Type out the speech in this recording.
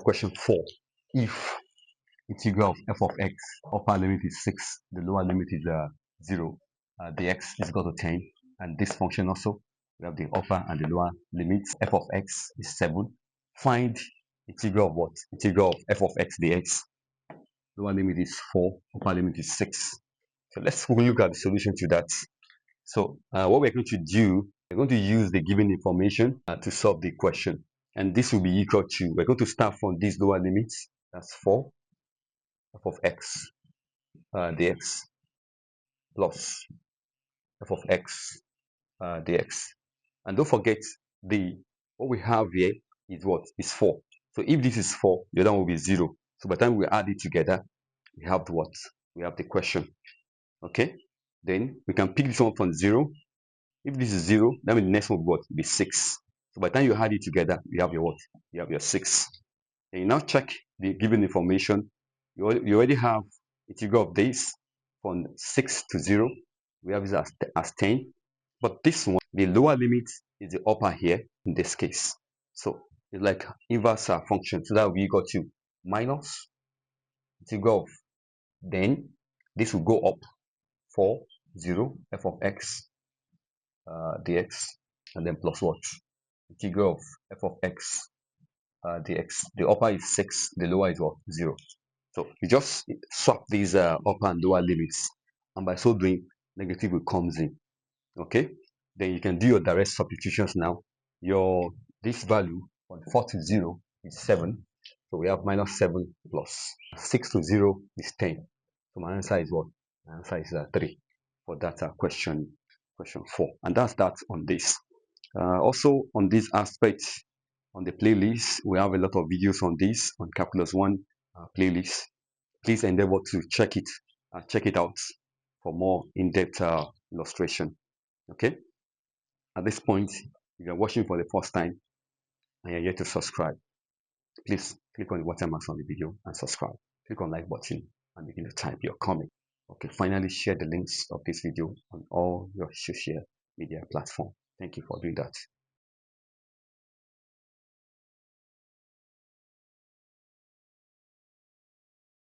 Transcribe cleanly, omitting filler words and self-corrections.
question 4. If integral of f of x, upper limit is 6, the lower limit is 0, the x is equal to 10, and this function also, we have the upper and the lower limits. F of x is 7. Find integral of what? Integral of f of x dx. Lower limit is 4, upper limit is 6. So let's look at the solution to that. So what we're going to do, we're going to use the given information to solve the question. And this will be equal to, we're going to start from these lower limits. That's 4 f of x dx plus f of x dx. And don't forget, what we have here is what? Is 4. So if this is 4, the other one will be 0. So by the time we add it together, we have what? We have the question. Okay? Then we can pick this one from 0. If this is 0, that means the next one will be 6. So by the time you add it together, you have your what? You have your 6. And you now check the given information. You already have integral of this from 6 to 0. We have this as 10. But this one, the lower limit is the upper here in this case. So it's like inverse function. So that will be equal to minus integral of, then this will go up 4, 0, f of x dx, and then plus what? Integral of f of x dx. The upper is 6, the lower is what? 0. So you just swap these upper and lower limits, and by so doing, negative will comes in. Okay, then you can do your direct substitutions now. This value from 4 to 0 is 7, so we have minus 7 plus 6 to 0 is 10. So my answer is what? My answer is 3 for that question 4. And that's that on this. Also on this aspect, on the playlist, we have a lot of videos on this, on Calculus 1 playlist. Please endeavor to check it out for more in-depth illustration. Okay, at this point, if you're watching for the first time and you're yet to subscribe, please click on the watermarks on the video and subscribe. Click on like button and begin to type your comment. Okay, finally share the links of this video on all your social media platforms. Thank you for doing that.